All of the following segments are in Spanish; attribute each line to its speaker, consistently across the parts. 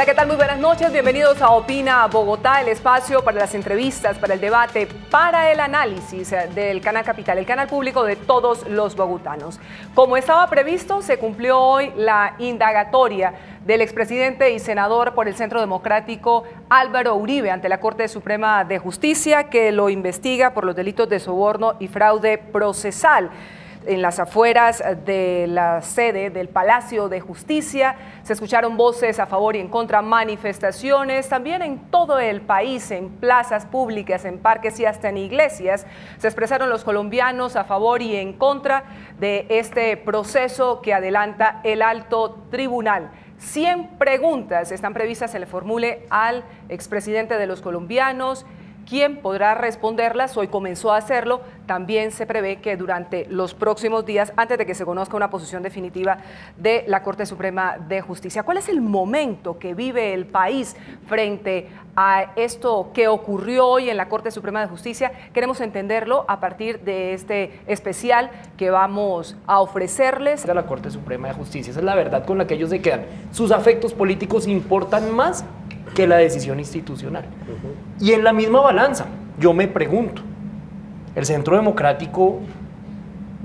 Speaker 1: Hola, ¿qué tal? Muy buenas noches. Bienvenidos a Opina Bogotá, el espacio para las entrevistas, para el debate, para el análisis del Canal Capital, el canal público de todos los bogotanos. Como estaba previsto, se cumplió hoy la indagatoria del expresidente y senador por el Centro Democrático Álvaro Uribe ante la Corte Suprema de Justicia, que lo investiga por los delitos de soborno y fraude procesal. En las afueras de la sede del Palacio de Justicia se escucharon voces a favor y en contra, manifestaciones también en todo el país, en plazas públicas, en parques y hasta en iglesias. Se expresaron los colombianos a favor y en contra de este proceso que adelanta el alto tribunal. 100 preguntas están previstas, se le formule al expresidente de los colombianos. ¿Quién podrá responderlas? Hoy comenzó a hacerlo. También se prevé que durante los próximos días, antes de que se conozca una posición definitiva de la Corte Suprema de Justicia. ¿Cuál es el momento que vive el país frente a esto que ocurrió hoy en la Corte Suprema de Justicia? Queremos entenderlo a partir de este especial que vamos a ofrecerles.
Speaker 2: A la Corte Suprema de Justicia, esa es la verdad con la que ellos se quedan. Sus afectos políticos importan más que la decisión institucional. Y en la misma balanza, yo me pregunto, ¿el Centro Democrático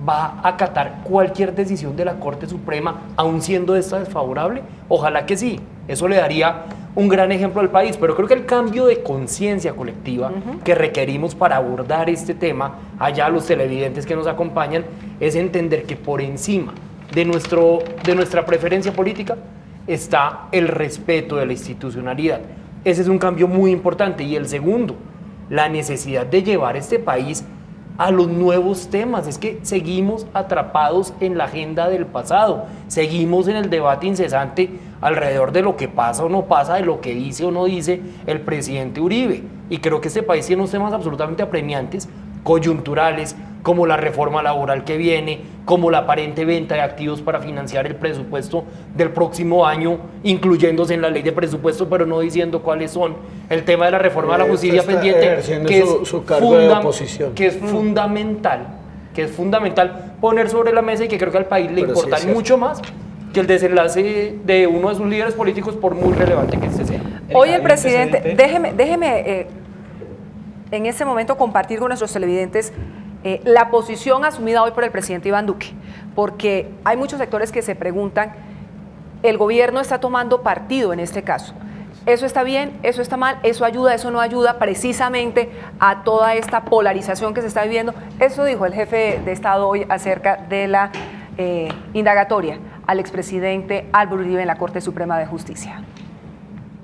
Speaker 2: va a acatar cualquier decisión de la Corte Suprema, aun siendo esta desfavorable? Ojalá que sí, eso le daría un gran ejemplo al país, pero creo que el cambio de conciencia colectiva que requerimos para abordar este tema, allá los televidentes que nos acompañan, es entender que por encima de nuestra preferencia política está el respeto de la institucionalidad. Ese es un cambio muy importante. Y el segundo, la necesidad de llevar este país a los nuevos temas. Es que seguimos atrapados en la agenda del pasado, seguimos en el debate incesante alrededor de lo que pasa o no pasa, de lo que dice o no dice el presidente Uribe. Y creo que este país tiene unos temas absolutamente apremiantes, coyunturales, como la reforma laboral que viene, como la aparente venta de activos para financiar el presupuesto del próximo año, incluyéndose en la ley de presupuesto, pero no diciendo cuáles son. El tema de la reforma de la justicia pendiente, que
Speaker 3: su cargo de oposición.
Speaker 2: Que es fundamental poner sobre la mesa y que creo que al país le importa mucho más que el desenlace de uno de sus líderes políticos, por muy relevante que este sea.
Speaker 1: Hoy el presidente, déjeme en ese momento compartir con nuestros televidentes la posición asumida hoy por el presidente Iván Duque, porque hay muchos sectores que se preguntan, el gobierno está tomando partido en este caso. ¿Eso está bien? ¿Eso está mal? ¿Eso ayuda? ¿Eso no ayuda? Precisamente a toda esta polarización que se está viviendo. Eso dijo el jefe de Estado hoy acerca de la indagatoria al expresidente Álvaro Uribe en la Corte Suprema de Justicia.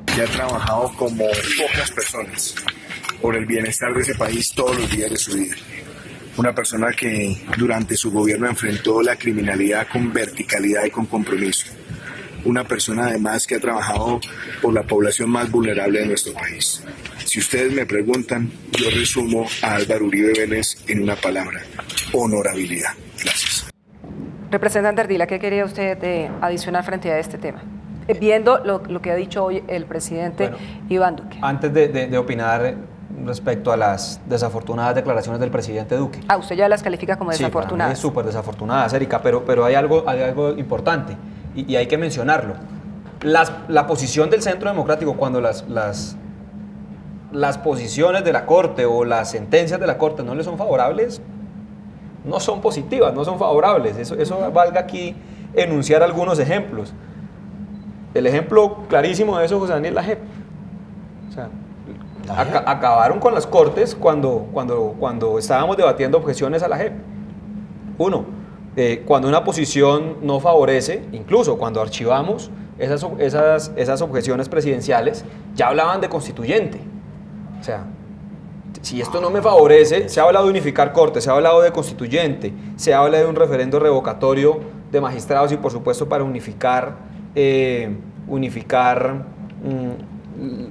Speaker 4: Que ha trabajado como pocas personas por el bienestar de ese país todos los días de su vida. Una persona que durante su gobierno enfrentó la criminalidad con verticalidad y con compromiso. Una persona además que ha trabajado por la población más vulnerable de nuestro país. Si ustedes me preguntan, yo resumo a Álvaro Uribe Vélez en una palabra: honorabilidad. Gracias.
Speaker 1: Representante Ardila, ¿qué quería usted adicionar frente a este tema? Viendo lo que ha dicho hoy el presidente Iván Duque.
Speaker 5: Antes de opinar respecto a las desafortunadas declaraciones del presidente Duque.
Speaker 1: Usted ya las califica como desafortunadas.
Speaker 5: Sí, súper desafortunadas, Erika, pero hay algo importante y hay que mencionarlo. La posición del Centro Democrático, cuando las posiciones de la Corte o las sentencias de la Corte no le son favorables, no son positivas, no son favorables. Eso valga aquí enunciar algunos ejemplos. El ejemplo clarísimo de eso, José Daniel, la JEP. O sea, acabaron con las Cortes cuando estábamos debatiendo objeciones a la JEP. Uno, cuando una posición no favorece, incluso cuando archivamos esas objeciones presidenciales, ya hablaban de constituyente. O sea, si esto no me favorece, se ha hablado de unificar Cortes, se ha hablado de constituyente, se habla de un referendo revocatorio de magistrados y por supuesto para unificar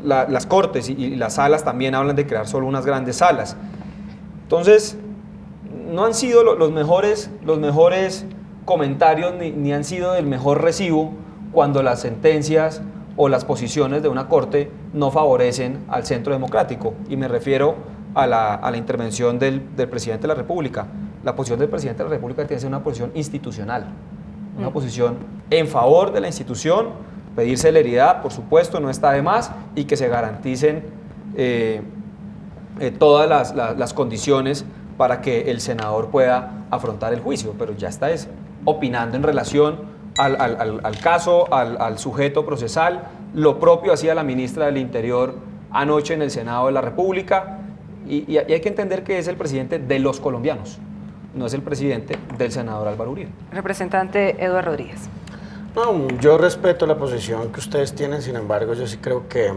Speaker 5: las Cortes y las salas también hablan de crear solo unas grandes salas. Entonces, no han sido los mejores comentarios ni han sido del mejor recibo cuando las sentencias o las posiciones de una Corte no favorecen al Centro Democrático. Y me refiero a la intervención del presidente de la República. La posición del presidente de la República tiene que ser una posición institucional, una posición en favor de la institución, Pedir celeridad, por supuesto, no está de más, y que se garanticen todas las condiciones para que el senador pueda afrontar el juicio, pero ya está opinando en relación al caso, al sujeto procesal. Lo propio hacía la ministra del Interior anoche en el Senado de la República, y hay que entender que es el presidente de los colombianos, no es el presidente del senador Álvaro Uribe.
Speaker 1: Representante Eduardo Rodríguez.
Speaker 3: No, yo respeto la posición que ustedes tienen, sin embargo, yo sí creo que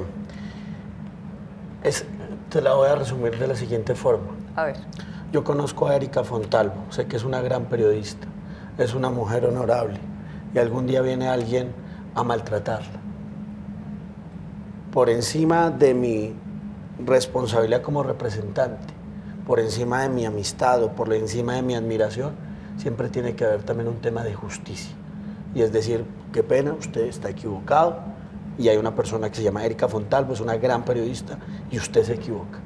Speaker 3: te la voy a resumir de la siguiente forma.
Speaker 1: A ver.
Speaker 3: Yo conozco a Erika Fontalvo, sé que es una gran periodista, es una mujer honorable, y algún día viene alguien a maltratarla. Por encima de mi responsabilidad como representante, por encima de mi amistad o por encima de mi admiración, siempre tiene que haber también un tema de justicia. Y es decir, qué pena, usted está equivocado, y hay una persona que se llama Erika Fontalvo, es una gran periodista, y usted se equivoca.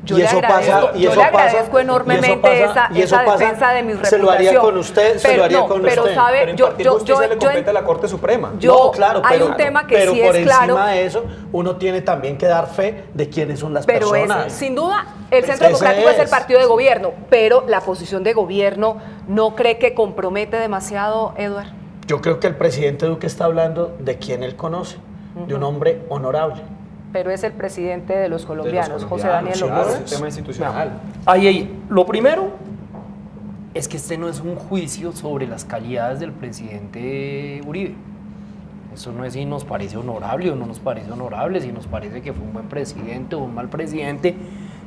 Speaker 1: Yo le agradezco enormemente esa defensa de mi reputación.
Speaker 3: Se lo haría con usted, se lo haría con usted.
Speaker 1: Pero sabe,
Speaker 5: pero impartir justicia le compete a la Corte Suprema.
Speaker 3: No, claro,
Speaker 1: hay un tema que sí es claro.
Speaker 3: Pero por encima de eso, uno tiene también que dar fe de quiénes son las personas.
Speaker 1: Pero sin duda, el Centro Democrático es el partido de gobierno, pero la posición de gobierno, ¿no cree que compromete demasiado, Eduardo?
Speaker 3: Yo creo que el presidente Duque está hablando de quien él conoce, de un hombre honorable.
Speaker 1: Pero es el presidente de los colombianos, José Daniel López.
Speaker 5: Es un tema institucional.
Speaker 2: Lo primero es que este no es un juicio sobre las calidades del presidente Uribe. Eso no es si nos parece honorable o no nos parece honorable, si nos parece que fue un buen presidente o un mal presidente.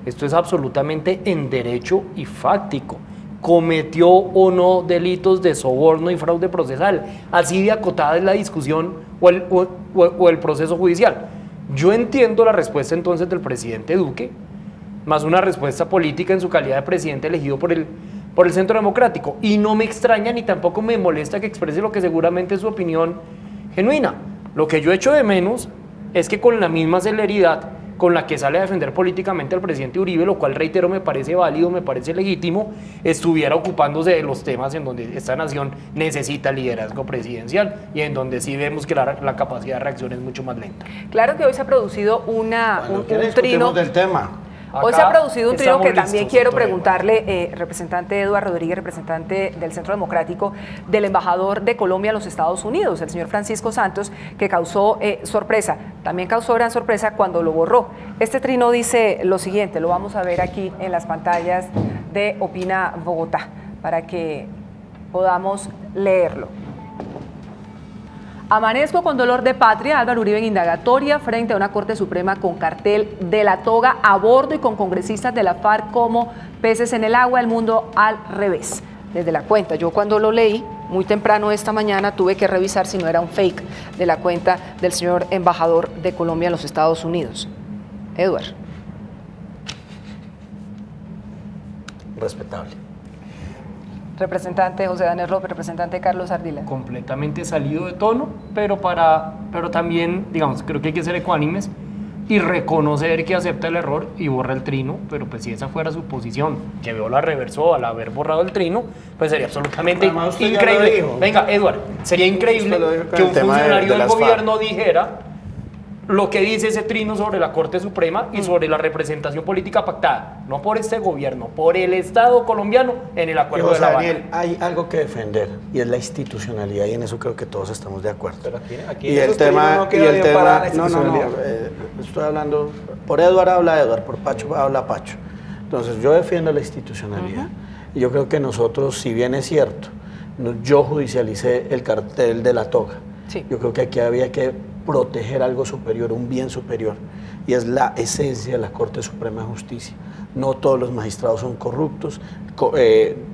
Speaker 2: Esto es absolutamente en derecho y fáctico. ¿Cometió o no delitos de soborno y fraude procesal? Así de acotada es la discusión o el proceso judicial. Yo entiendo la respuesta entonces del presidente Duque, más una respuesta política en su calidad de presidente elegido por el Centro Democrático. Y no me extraña ni tampoco me molesta que exprese lo que seguramente es su opinión genuina. Lo que yo echo de menos es que con la misma celeridad con la que sale a defender políticamente al presidente Uribe, lo cual, reitero, me parece válido, me parece legítimo, estuviera ocupándose de los temas en donde esta nación necesita liderazgo presidencial y en donde sí vemos que la capacidad de reacción es mucho más lenta.
Speaker 1: Claro que hoy se ha producido un trino
Speaker 3: del tema.
Speaker 1: Hoy se ha producido un trino que también quiero preguntarle, representante Eduardo Rodríguez, representante del Centro Democrático, del embajador de Colombia en los Estados Unidos, el señor Francisco Santos, que causó sorpresa. También causó gran sorpresa cuando lo borró. Este trino dice lo siguiente, lo vamos a ver aquí en las pantallas de Opina Bogotá, para que podamos leerlo. Amanezco con dolor de patria, Álvaro Uribe en indagatoria frente a una Corte Suprema con cartel de la toga a bordo y con congresistas de la FARC como peces en el agua, el mundo al revés. Desde la cuenta, yo cuando lo leí, muy temprano esta mañana, tuve que revisar si no era un fake de la cuenta del señor embajador de Colombia en los Estados Unidos. Eduardo.
Speaker 3: Respetable.
Speaker 1: Representante José Daniel López, representante Carlos Ardila.
Speaker 2: Completamente salido de tono, pero también, digamos, creo que hay que ser ecuánimes y reconocer que acepta el error y borra el trino, pero pues si esa fuera su posición, que veo la reversó al haber borrado el trino, pues sería absolutamente increíble. Venga, Eduardo, sería increíble que un funcionario del gobierno dijera lo que dice ese trino sobre la Corte Suprema y sobre la representación política pactada, no por este gobierno, por el Estado colombiano en el acuerdo de La Habana.
Speaker 3: Daniel, hay algo que defender y es la institucionalidad y en eso creo que todos estamos de acuerdo.
Speaker 5: Pero aquí
Speaker 3: y el tema, estoy hablando, por Eduardo habla Eduardo, por Pacho habla Pacho. Entonces yo defiendo la institucionalidad y yo creo que nosotros, si bien es cierto, yo judicialicé el cartel de la toga, yo creo que aquí había que proteger algo superior, un bien superior, y es la esencia de la Corte Suprema de Justicia. No todos los magistrados son corruptos,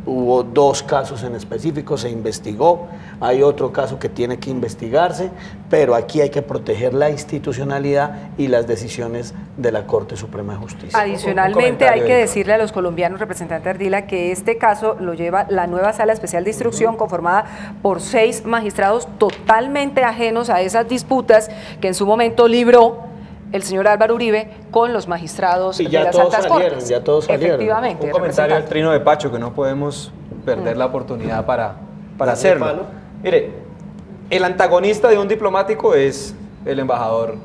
Speaker 3: hubo 2 casos en específico, se investigó, hay otro caso que tiene que investigarse, pero aquí hay que proteger la institucionalidad y las decisiones de la Corte Suprema de Justicia.
Speaker 1: Adicionalmente, hay que decirle a los colombianos, representante Ardila, que este caso lo lleva la nueva Sala Especial de Instrucción, conformada por 6 magistrados totalmente ajenos a esas disputas que en su momento libró el señor Álvaro Uribe con los magistrados de las altas cortes.
Speaker 3: Ya todos salieron.
Speaker 1: Efectivamente.
Speaker 5: Un comentario al trino de Pacho, que no podemos perder la oportunidad para hacerlo. Mire, el antagonista de un diplomático es el embajador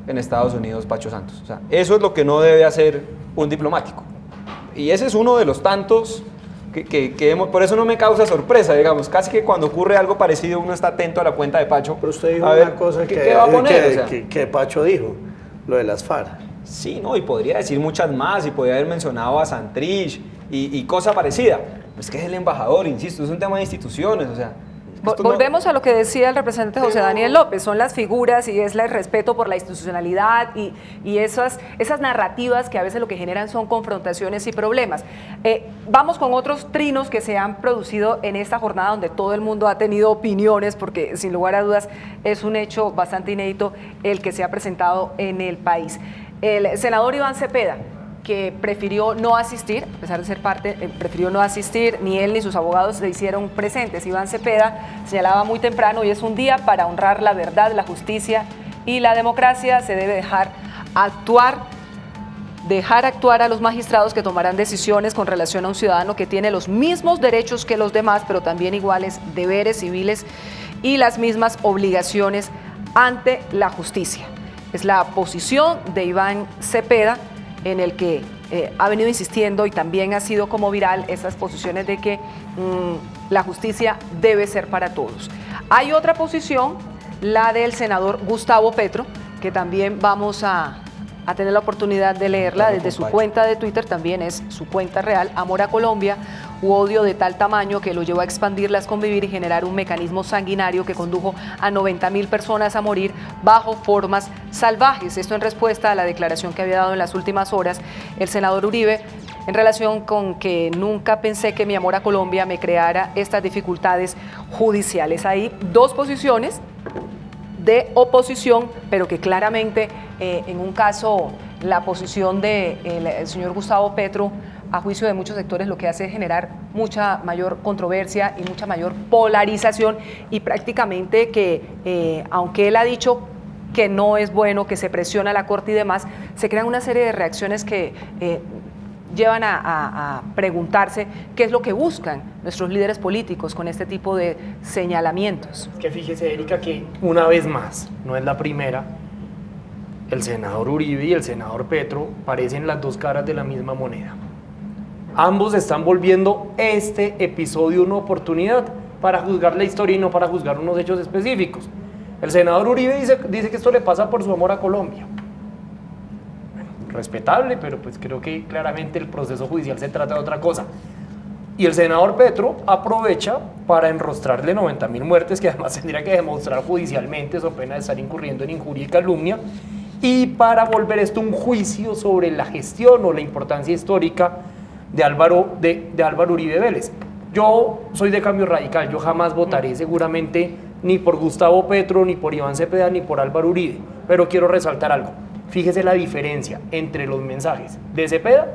Speaker 5: en Estados Unidos, Pacho Santos. O sea, eso es lo que no debe hacer un diplomático. Y ese es uno de los tantos que hemos, por eso no me causa sorpresa, digamos, casi que cuando ocurre algo parecido uno está atento a la cuenta de Pacho.
Speaker 3: Pero usted dijo
Speaker 5: a ver,
Speaker 3: una cosa
Speaker 5: ¿qué va a poner? O sea,
Speaker 3: que Pacho dijo, lo de las FARC.
Speaker 5: sí, no, y podría decir muchas más, y podría haber mencionado a Santrich y cosa parecida. Es que es el embajador, insisto, es un tema de instituciones, o sea.
Speaker 1: Volvemos a lo que decía el representante José Daniel López, son las figuras y es el respeto por la institucionalidad y esas narrativas que a veces lo que generan son confrontaciones y problemas. Vamos con otros trinos que se han producido en esta jornada donde todo el mundo ha tenido opiniones, porque sin lugar a dudas es un hecho bastante inédito el que se ha presentado en el país. El senador Iván Cepeda, que prefirió no asistir, a pesar de ser parte, prefirió no asistir, ni él ni sus abogados se hicieron presentes. Iván Cepeda señalaba muy temprano, hoy es un día para honrar la verdad, la justicia y la democracia, se debe dejar actuar a los magistrados que tomarán decisiones con relación a un ciudadano que tiene los mismos derechos que los demás, pero también iguales deberes civiles y las mismas obligaciones ante la justicia. Es la posición de Iván Cepeda, en el que ha venido insistiendo y también ha sido como viral esas posiciones de que la justicia debe ser para todos. Hay otra posición, la del senador Gustavo Petro, que también vamos a tener la oportunidad de leerla desde su cuenta de Twitter, también es su cuenta real, Amor a Colombia, u odio de tal tamaño que lo llevó a expandirlas, convivir y generar un mecanismo sanguinario que condujo a 90.000 personas a morir bajo formas salvajes. Esto en respuesta a la declaración que había dado en las últimas horas el senador Uribe en relación con que nunca pensé que mi amor a Colombia me creara estas dificultades judiciales. Hay dos posiciones de oposición, pero que claramente en un caso la posición del señor Gustavo Petro, a juicio de muchos sectores, lo que hace es generar mucha mayor controversia y mucha mayor polarización y prácticamente que, aunque él ha dicho que no es bueno, que se presiona a la Corte y demás, se crean una serie de reacciones que llevan a preguntarse qué es lo que buscan nuestros líderes políticos con este tipo de señalamientos.
Speaker 2: Que fíjese, Erika, que una vez más, no es la primera, el senador Uribe y el senador Petro parecen las dos caras de la misma moneda. Ambos están volviendo este episodio una oportunidad para juzgar la historia y no para juzgar unos hechos específicos. El senador Uribe dice que esto le pasa por su amor a Colombia. Bueno, respetable, pero pues creo que claramente el proceso judicial se trata de otra cosa. Y el senador Petro aprovecha para enrostrarle 90.000 muertes, que además tendría que demostrar judicialmente, so pena de estar incurriendo en injuria y calumnia, y para volver esto un juicio sobre la gestión o la importancia histórica de Álvaro Uribe Vélez. Yo soy de Cambio Radical, yo jamás votaré seguramente ni por Gustavo Petro, ni por Iván Cepeda, ni por Álvaro Uribe, pero quiero resaltar algo. Fíjese la diferencia entre los mensajes de Cepeda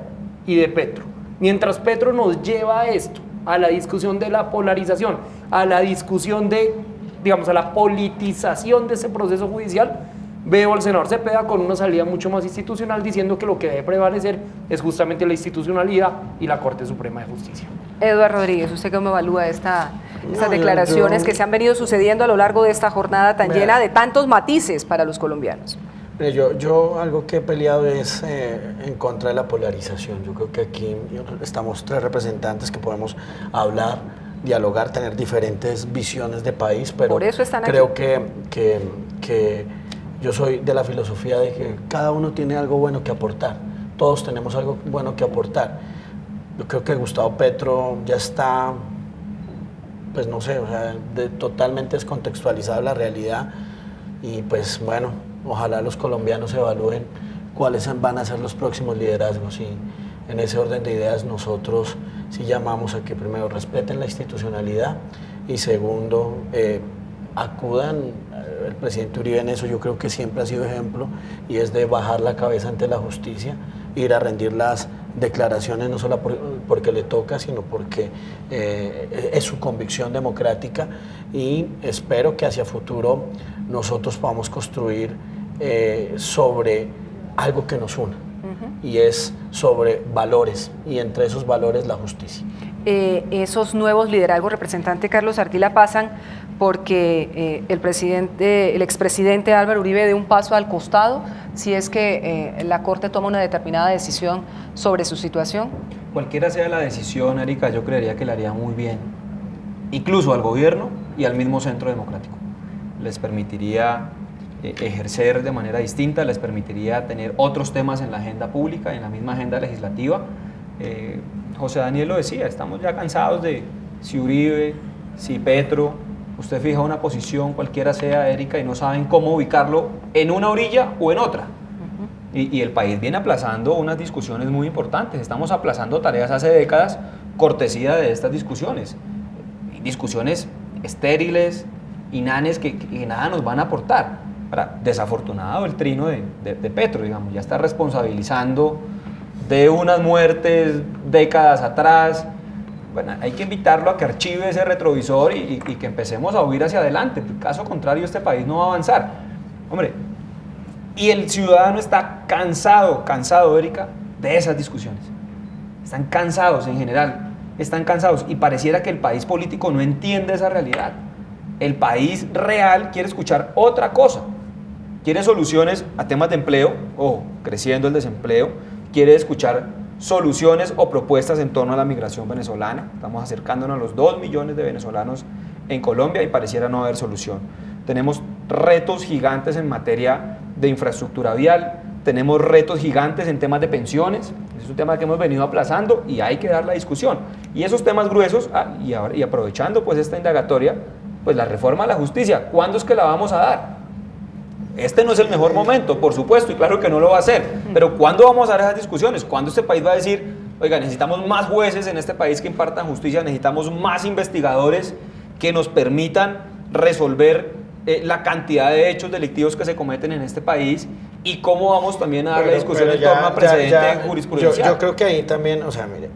Speaker 2: y de Petro. Mientras Petro nos lleva a esto, a la discusión de la polarización, a la discusión de, digamos, a la politización de ese proceso judicial, veo al senador Cepeda con una salida mucho más institucional diciendo que lo que debe prevalecer es justamente la institucionalidad y la Corte Suprema de Justicia.
Speaker 1: Eduardo Rodríguez, ¿usted cómo evalúa estas declaraciones que se han venido sucediendo a lo largo de esta jornada tan llena de tantos matices para los colombianos?
Speaker 3: Yo algo que he peleado es en contra de la polarización. Yo creo que aquí estamos tres representantes que podemos hablar, dialogar, tener diferentes visiones de país, pero
Speaker 1: por eso están
Speaker 3: creo
Speaker 1: aquí.
Speaker 3: que yo soy de la filosofía de que cada uno tiene algo bueno que aportar. Todos tenemos algo bueno que aportar. Yo creo que Gustavo Petro ya está, pues no sé, o sea, totalmente descontextualizada la realidad y pues bueno, ojalá los colombianos evalúen cuáles van a ser los próximos liderazgos y en ese orden de ideas nosotros sí llamamos a que primero respeten la institucionalidad y segundo acudan. El presidente Uribe en eso yo creo que siempre ha sido ejemplo y es de bajar la cabeza ante la justicia, ir a rendir las declaraciones no solo porque le toca, sino porque es su convicción democrática y espero que hacia futuro nosotros podamos construir sobre algo que nos una y es sobre valores y entre esos valores la justicia.
Speaker 1: Esos nuevos liderazgos, representante Carlos Ardila, pasan porque el expresidente Álvaro Uribe dé un paso al costado si es que la Corte toma una determinada decisión sobre su situación?
Speaker 5: Cualquiera sea la decisión, Erika, yo creería que le haría muy bien, incluso al gobierno y al mismo Centro Democrático. Les permitiría ejercer de manera distinta, les permitiría tener otros temas en la agenda pública, en la misma agenda legislativa. José Daniel lo decía, estamos ya cansados de si Uribe, si Petro, usted fija una posición, cualquiera sea, Erika, y no saben cómo ubicarlo en una orilla o en otra. Y el país viene aplazando unas discusiones muy importantes, estamos aplazando tareas hace décadas, cortesía de estas discusiones. Discusiones estériles, inanes, que nada nos van a aportar. Desafortunado el trino de Petro, digamos, ya está responsabilizando de unas muertes décadas atrás. Bueno, hay que invitarlo a que archive ese retrovisor y que empecemos a huir hacia adelante. En caso contrario, este país no va a avanzar. Hombre, y el ciudadano está cansado, Erika, de esas discusiones. Están cansados en general, están cansados y pareciera que el país político no entiende esa realidad. El país real quiere escuchar otra cosa. Quiere soluciones a temas de empleo, creciendo el desempleo, quiere escuchar soluciones o propuestas en torno a la migración venezolana. Estamos acercándonos a los 2 millones de venezolanos en Colombia y pareciera no haber solución. Tenemos retos gigantes en materia de infraestructura vial, tenemos retos gigantes en temas de pensiones, es un tema que hemos venido aplazando y hay que dar la discusión. Y esos temas gruesos, y aprovechando pues esta indagatoria, pues la reforma a la justicia, ¿cuándo es que la vamos a dar? Este no es el mejor momento, por supuesto, y claro que no lo va a hacer, pero ¿cuándo vamos a dar esas discusiones? ¿Cuándo este país va a decir, oiga, necesitamos más jueces en este país que impartan justicia, necesitamos más investigadores que nos permitan resolver la cantidad de hechos delictivos que se cometen en este país y cómo vamos también a dar la discusión en torno a precedente jurisprudencial?
Speaker 3: Yo creo que ahí también, o sea, mire,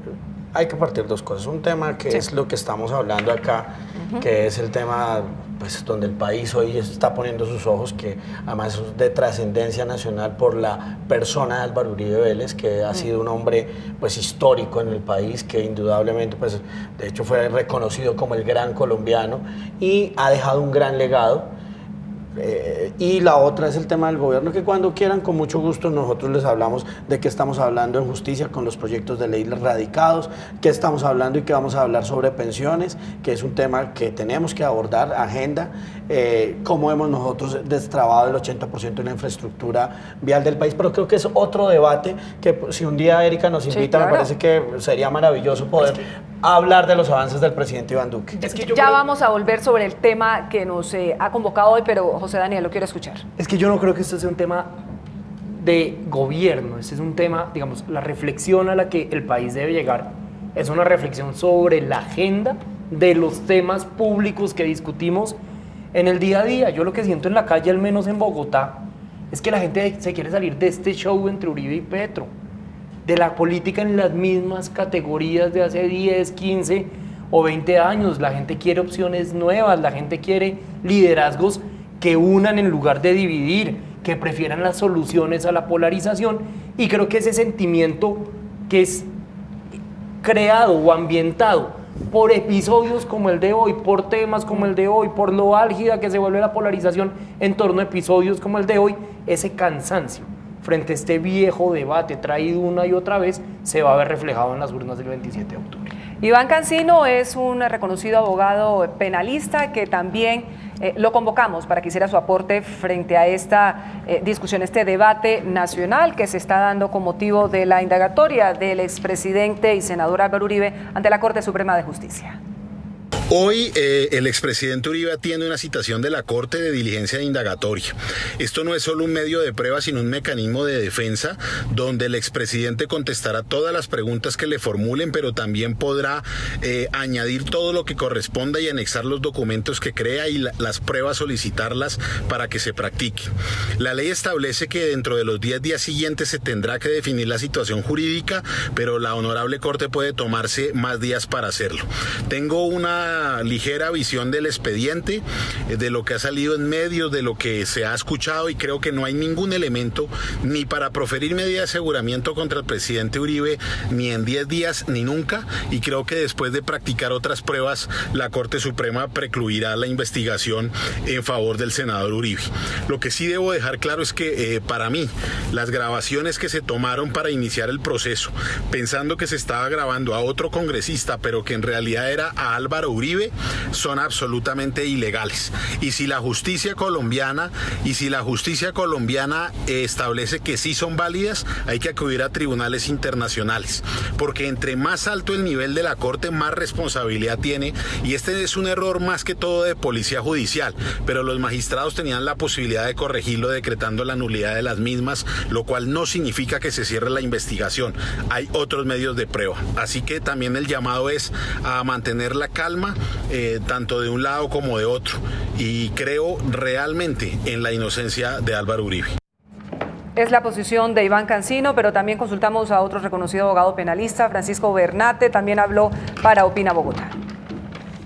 Speaker 3: hay que partir dos cosas. Un tema que es lo que estamos hablando acá, que es el tema pues, donde el país hoy está poniendo sus ojos, que además es de trascendencia nacional por la persona de Álvaro Uribe Vélez, que ha sido un hombre pues, histórico en el país, que indudablemente, pues, de hecho, fue reconocido como el gran colombiano y ha dejado un gran legado. Y la otra es el tema del gobierno, que cuando quieran, con mucho gusto, nosotros les hablamos de qué estamos hablando en justicia con los proyectos de ley radicados, qué estamos hablando y qué vamos a hablar sobre pensiones, que es un tema que tenemos que abordar, agenda, cómo hemos nosotros destrabado el 80% de la infraestructura vial del país, pero creo que es otro debate que si un día Erika nos invita, claro, me parece que sería maravilloso poder hablar de los avances del presidente Iván Duque.
Speaker 1: Ya vamos a volver sobre el tema que nos ha convocado hoy, pero José Daniel, lo quiero escuchar.
Speaker 2: Es que yo no creo que esto sea un tema de gobierno, este es un tema, digamos, la reflexión a la que el país debe llegar es una reflexión sobre la agenda de los temas públicos que discutimos en el día a día. Yo lo que siento en la calle, al menos en Bogotá, es que la gente se quiere salir de este show entre Uribe y Petro, de la política en las mismas categorías de hace 10, 15 o 20 años. La gente quiere opciones nuevas, la gente quiere liderazgos que unan en lugar de dividir, que prefieran las soluciones a la polarización, y creo que ese sentimiento que es creado o ambientado por episodios como el de hoy, por temas como el de hoy, por lo álgida que se vuelve la polarización en torno a episodios como el de hoy, ese cansancio frente a este viejo debate traído una y otra vez se va a ver reflejado en las urnas del 27 de octubre.
Speaker 1: Iván Cancino es un reconocido abogado penalista que también lo convocamos para que hiciera su aporte frente a esta discusión, este debate nacional que se está dando con motivo de la indagatoria del expresidente y senador Álvaro Uribe ante la Corte Suprema de Justicia.
Speaker 6: Hoy el expresidente Uribe atiende una citación de la Corte de diligencia de indagatoria. Esto no es solo un medio de prueba, sino un mecanismo de defensa donde el expresidente contestará todas las preguntas que le formulen, pero también podrá añadir todo lo que corresponda y anexar los documentos que crea y las pruebas solicitarlas para que se practique. La ley establece que dentro de los 10 días siguientes se tendrá que definir la situación jurídica, pero la Honorable Corte puede tomarse más días para hacerlo. Tengo una una ligera visión del expediente, de lo que ha salido en medios, de lo que se ha escuchado, y creo que no hay ningún elemento ni para proferir medida de aseguramiento contra el presidente Uribe, ni en 10 días ni nunca, y creo que después de practicar otras pruebas, la Corte Suprema precluirá la investigación en favor del senador Uribe. Lo que sí debo dejar claro es que para mí las grabaciones que se tomaron para iniciar el proceso, pensando que se estaba grabando a otro congresista, pero que en realidad era a Álvaro Uribe, son absolutamente ilegales. Y si la justicia colombiana establece que sí son válidas, hay que acudir a tribunales internacionales, porque entre más alto el nivel de la Corte, más responsabilidad tiene, y este es un error más que todo de policía judicial, pero los magistrados tenían la posibilidad de corregirlo decretando la nulidad de las mismas, lo cual no significa que se cierre la investigación. Hay otros medios de prueba, así que también el llamado es a mantener la calma, tanto de un lado como de otro, y creo realmente en la inocencia de Álvaro Uribe.
Speaker 1: Es la posición de Iván Cancino, pero también consultamos a otro reconocido abogado penalista, Francisco Bernate, también habló para Opina Bogotá.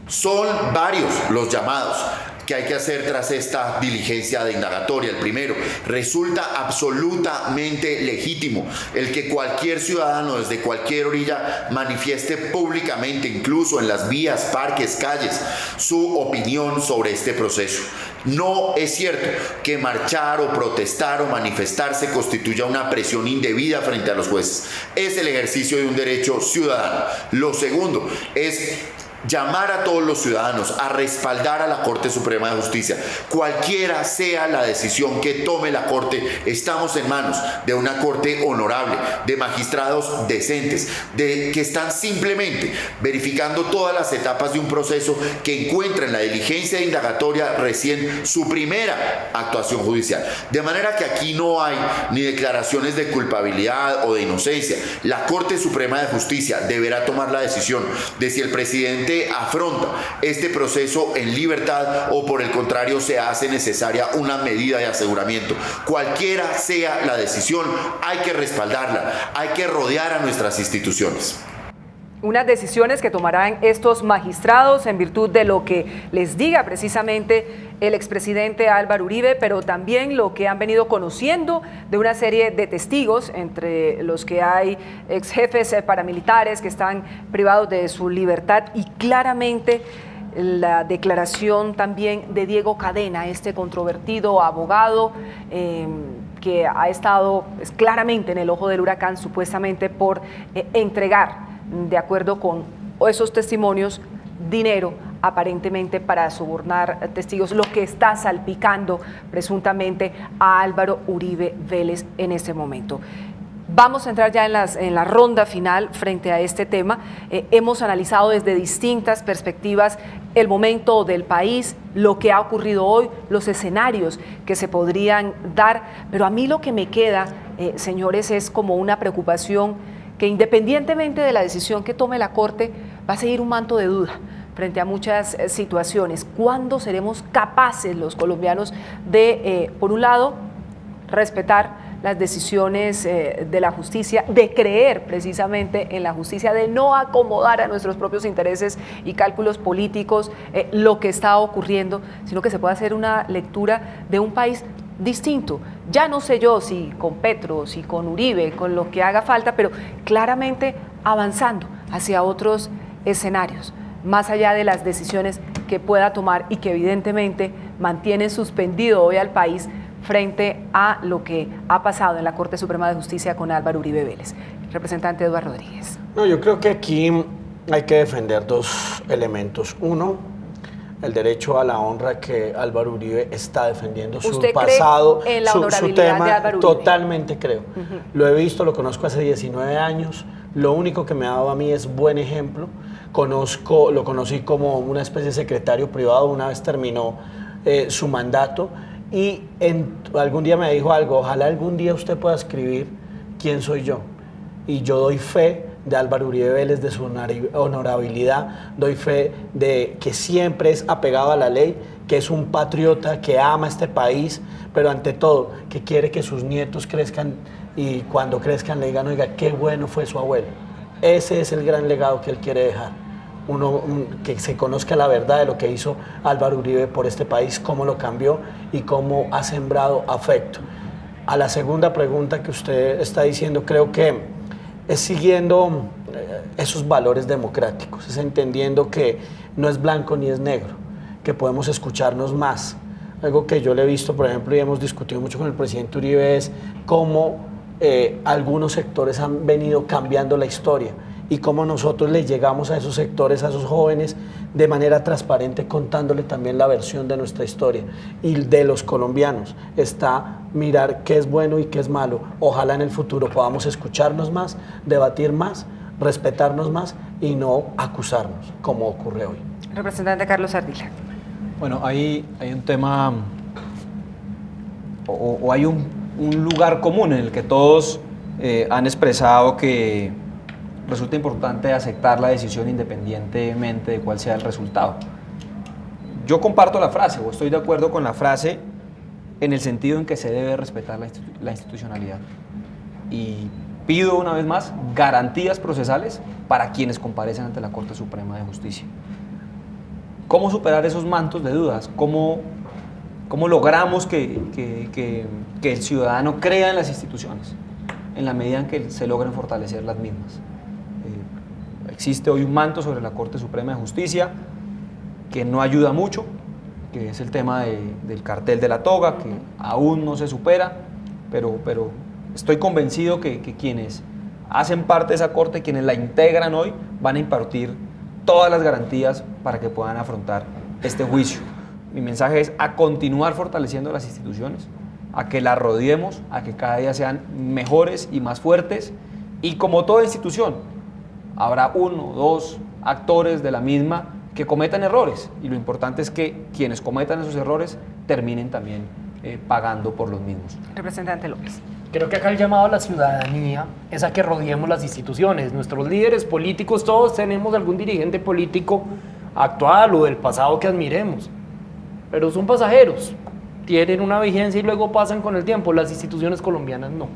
Speaker 7: Son varios los llamados que hay que hacer tras esta diligencia de indagatoria. El primero, resulta absolutamente legítimo el que cualquier ciudadano desde cualquier orilla manifieste públicamente, incluso en las vías, parques, calles, su opinión sobre este proceso. No es cierto que marchar o protestar o manifestarse constituya una presión indebida frente a los jueces. Es el ejercicio de un derecho ciudadano. Lo segundo es llamar a todos los ciudadanos a respaldar a la Corte Suprema de Justicia. Cualquiera sea la decisión que tome la Corte, estamos en manos de una Corte honorable, de magistrados decentes, que están simplemente verificando todas las etapas de un proceso que encuentra en la diligencia indagatoria recién su primera actuación judicial. De manera que aquí no hay ni declaraciones de culpabilidad o de inocencia. La Corte Suprema de Justicia deberá tomar la decisión de si el presidente afronta este proceso en libertad o por el contrario se hace necesaria una medida de aseguramiento. Cualquiera sea la decisión, hay que respaldarla, hay que rodear a nuestras instituciones.
Speaker 1: Unas decisiones que tomarán estos magistrados en virtud de lo que les diga precisamente el expresidente Álvaro Uribe, pero también lo que han venido conociendo de una serie de testigos, entre los que hay ex jefes paramilitares que están privados de su libertad, y claramente la declaración también de Diego Cadena, este controvertido abogado que ha estado claramente en el ojo del huracán supuestamente por entregar, de acuerdo con esos testimonios, dinero aparentemente para sobornar testigos, lo que está salpicando presuntamente a Álvaro Uribe Vélez en este momento. Vamos a entrar ya en la ronda final frente a este tema. Hemos analizado desde distintas perspectivas el momento del país, lo que ha ocurrido hoy, los escenarios que se podrían dar, pero a mí lo que me queda, señores, es como una preocupación que independientemente de la decisión que tome la Corte, va a seguir un manto de duda frente a muchas situaciones. ¿Cuándo seremos capaces los colombianos de, por un lado, respetar las decisiones de la justicia, de creer precisamente en la justicia, de no acomodar a nuestros propios intereses y cálculos políticos lo que está ocurriendo, sino que se pueda hacer una lectura de un país distinto? Ya no sé yo si con Petro, si con Uribe, con lo que haga falta, pero claramente avanzando hacia otros escenarios, más allá de las decisiones que pueda tomar y que evidentemente mantienen suspendido hoy al país frente a lo que ha pasado en la Corte Suprema de Justicia con Álvaro Uribe Vélez. Representante Eduardo Rodríguez.
Speaker 3: No, yo creo que aquí hay que defender dos elementos. Uno, el derecho a la honra que Álvaro Uribe está defendiendo.
Speaker 1: ¿Usted
Speaker 3: su pasado,
Speaker 1: cree en la
Speaker 3: su
Speaker 1: honorabilidad
Speaker 3: tema,
Speaker 1: de Álvaro Uribe?
Speaker 3: Totalmente creo. Lo he visto, lo conozco hace 19 años. Lo único que me ha dado a mí es buen ejemplo. Lo conocí como una especie de secretario privado una vez terminó su mandato, y algún día me dijo algo: ojalá algún día usted pueda escribir quién soy yo. Y yo doy fe de Álvaro Uribe Vélez, de su honorabilidad, doy fe de que siempre es apegado a la ley, que es un patriota, que ama este país, pero ante todo, que quiere que sus nietos crezcan y cuando crezcan le digan: oiga, qué bueno fue su abuelo. Ese es el gran legado que él quiere dejar. que se conozca la verdad de lo que hizo Álvaro Uribe por este país, cómo lo cambió y cómo ha sembrado afecto. A la segunda pregunta que usted está diciendo, creo que es siguiendo esos valores democráticos, es entendiendo que no es blanco ni es negro, que podemos escucharnos más. Algo que yo le he visto, por ejemplo, y hemos discutido mucho con el presidente Uribe, es cómo algunos sectores han venido cambiando la historia y cómo nosotros le llegamos a esos sectores, a esos jóvenes, de manera transparente, contándole también la versión de nuestra historia. Y de los colombianos está mirar qué es bueno y qué es malo. Ojalá en el futuro podamos escucharnos más, debatir más, respetarnos más y no acusarnos, como ocurre hoy.
Speaker 1: Representante Carlos Ardila.
Speaker 5: Bueno, hay un tema, o hay un lugar común en el que todos han expresado que resulta importante aceptar la decisión independientemente de cuál sea el resultado. Yo comparto la frase, o estoy de acuerdo con la frase, en el sentido en que se debe respetar la institucionalidad. Y pido una vez más garantías procesales para quienes comparecen ante la Corte Suprema de Justicia. ¿Cómo superar esos mantos de dudas? ¿Cómo logramos que el ciudadano crea en las instituciones en la medida en que se logren fortalecer las mismas? Existe hoy un manto sobre la Corte Suprema de Justicia que no ayuda mucho, que es el tema del cartel de la toga, que aún no se supera, pero estoy convencido que quienes hacen parte de esa Corte, quienes la integran hoy, van a impartir todas las garantías para que puedan afrontar este juicio. Mi mensaje es a continuar fortaleciendo las instituciones, a que las rodeemos, a que cada día sean mejores y más fuertes, y como toda institución, habrá uno o dos actores de la misma que cometan errores, y lo importante es que quienes cometan esos errores terminen también pagando por los mismos.
Speaker 1: Representante López.
Speaker 2: Creo que acá el llamado a la ciudadanía es a que rodeemos las instituciones. Nuestros líderes políticos, todos tenemos algún dirigente político actual o del pasado que admiremos, pero son pasajeros, tienen una vigencia y luego pasan con el tiempo. Las instituciones colombianas no.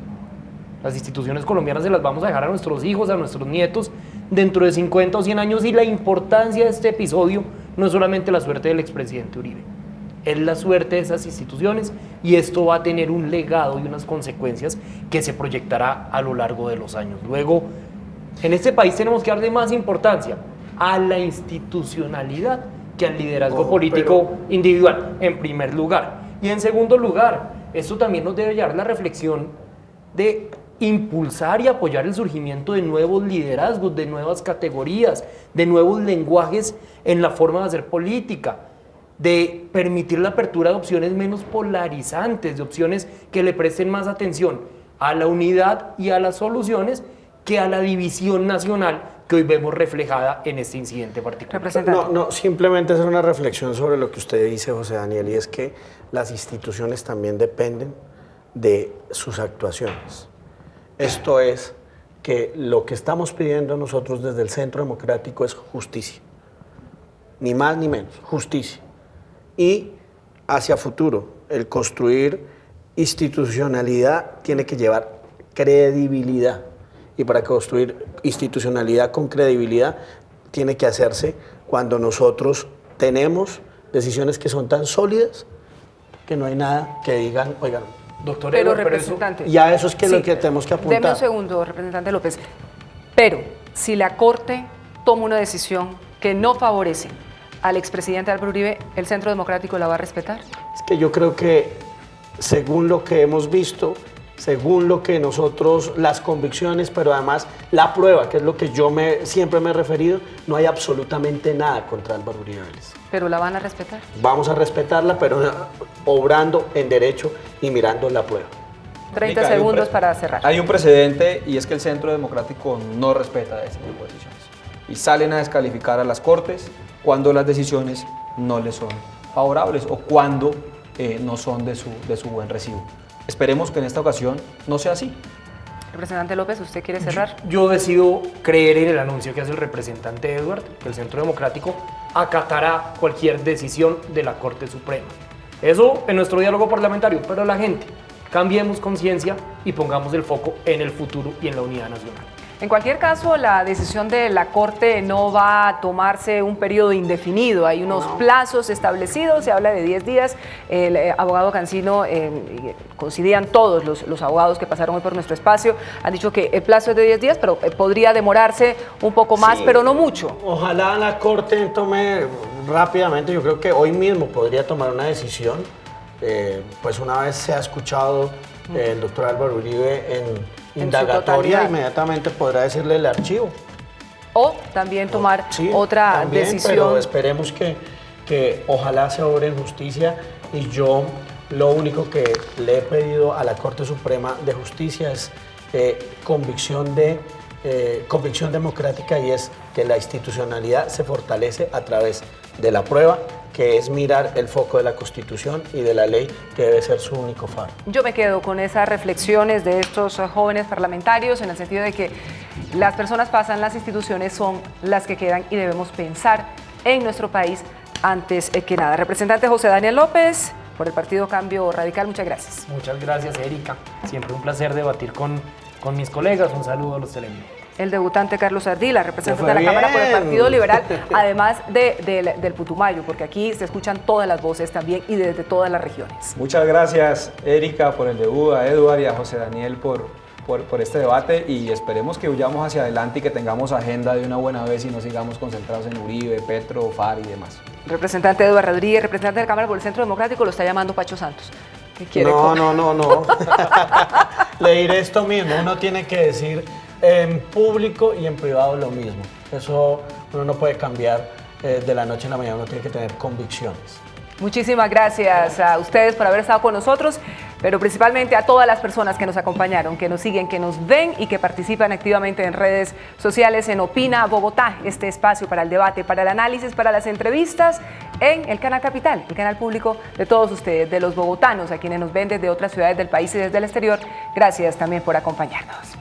Speaker 2: Las instituciones colombianas se las vamos a dejar a nuestros hijos, a nuestros nietos, dentro de 50 o 100 años, y la importancia de este episodio no es solamente la suerte del expresidente Uribe, es la suerte de esas instituciones, y esto va a tener un legado y unas consecuencias que se proyectará a lo largo de los años. Luego, en este país tenemos que darle más importancia a la institucionalidad que al liderazgo político individual, en primer lugar. Y en segundo lugar, esto también nos debe llevar a la reflexión de impulsar y apoyar el surgimiento de nuevos liderazgos, de nuevas categorías, de nuevos lenguajes en la forma de hacer política, de permitir la apertura de opciones menos polarizantes, de opciones que le presten más atención a la unidad y a las soluciones que a la división nacional que hoy vemos reflejada en este incidente particular.
Speaker 3: No, simplemente hacer una reflexión sobre lo que usted dice, José Daniel, y es que las instituciones también dependen de sus actuaciones. Esto es que lo que estamos pidiendo nosotros desde el Centro Democrático es justicia, ni más ni menos, justicia. Y hacia futuro, el construir institucionalidad tiene que llevar credibilidad. Y para construir institucionalidad con credibilidad tiene que hacerse cuando nosotros tenemos decisiones que son tan sólidas que no hay nada que digan, oigan,
Speaker 2: Doctor,
Speaker 1: pero representante.
Speaker 3: Y a eso es que lo que tenemos que apuntar.
Speaker 1: Deme un segundo, representante López. Pero si la Corte toma una decisión que no favorece al expresidente Álvaro Uribe, ¿el Centro Democrático la va a respetar?
Speaker 3: Es que yo creo que, según lo que hemos visto, según lo que nosotros, las convicciones, pero además la prueba, que es lo que yo siempre me he referido, no hay absolutamente nada contra Álvaro Uribe Vélez.
Speaker 1: ¿Pero la van a respetar?
Speaker 3: Vamos a respetarla, pero obrando en derecho y mirando la prueba.
Speaker 1: 30 segundos para cerrar.
Speaker 5: Hay un precedente, y es que el Centro Democrático no respeta ese tipo de decisiones. Y salen a descalificar a las Cortes cuando las decisiones no les son favorables o cuando no son de su buen recibo. Esperemos que en esta ocasión no sea así.
Speaker 1: Representante López, ¿usted quiere cerrar?
Speaker 2: Yo decido creer en el anuncio que hace el representante Edward, que el Centro Democrático acatará cualquier decisión de la Corte Suprema. Eso en nuestro diálogo parlamentario, pero la gente, cambiemos conciencia y pongamos el foco en el futuro y en la unidad nacional.
Speaker 1: En cualquier caso, la decisión de la Corte no va a tomarse un periodo indefinido. Hay unos plazos establecidos, se habla de 10 días. El abogado Cancino, coincidían todos los abogados que pasaron hoy por nuestro espacio, han dicho que el plazo es de 10 días, pero podría demorarse un poco más,
Speaker 3: Sí,
Speaker 1: pero no mucho.
Speaker 3: Ojalá la Corte tome rápidamente, yo creo que hoy mismo podría tomar una decisión, pues una vez se ha escuchado el doctor Álvaro Uribe en
Speaker 1: su
Speaker 3: indagatoria,
Speaker 1: totalidad.
Speaker 3: inmediatamente podrá decirle el archivo.
Speaker 1: O también tomar
Speaker 3: Sí,
Speaker 1: otra
Speaker 3: también,
Speaker 1: decisión.
Speaker 3: Pero esperemos que ojalá se obre en justicia, y yo lo único que le he pedido a la Corte Suprema de Justicia es convicción democrática, y es que la institucionalidad se fortalece a través de la prueba, que es mirar el foco de la Constitución y de la ley, que debe ser su único faro.
Speaker 1: Yo me quedo con esas reflexiones de estos jóvenes parlamentarios, en el sentido de que las personas pasan, las instituciones son las que quedan, y debemos pensar en nuestro país antes que nada. Representante José Daniel López, por el Partido Cambio Radical, muchas gracias.
Speaker 2: Muchas gracias, Erika. Siempre un placer debatir con mis colegas. Un saludo a los televidentes.
Speaker 1: El debutante Carlos Ardila, representante de
Speaker 3: fue
Speaker 1: la Cámara por el
Speaker 3: bien.
Speaker 1: Partido Liberal, además del Putumayo, porque aquí se escuchan todas las voces también y desde todas las regiones.
Speaker 5: Muchas gracias, Erika, por el debut, a Eduard y a José Daniel por este debate, y esperemos que huyamos hacia adelante y que tengamos agenda de una buena vez y no sigamos concentrados en Uribe, Petro, FAR y demás.
Speaker 1: Representante Eduard Rodríguez, representante de la Cámara por el Centro Democrático, lo está llamando Pacho Santos. ¿Qué quiere?
Speaker 3: No. Le diré esto mismo, uno tiene que decir en público y en privado lo mismo. Eso uno no puede cambiar de la noche a la mañana, uno tiene que tener convicciones.
Speaker 1: Muchísimas gracias a ustedes por haber estado con nosotros, pero principalmente a todas las personas que nos acompañaron, que nos siguen, que nos ven y que participan activamente en redes sociales en Opina Bogotá, este espacio para el debate, para el análisis, para las entrevistas en el Canal Capital, el canal público de todos ustedes, de los bogotanos, a quienes nos ven desde otras ciudades del país y desde el exterior. Gracias también por acompañarnos.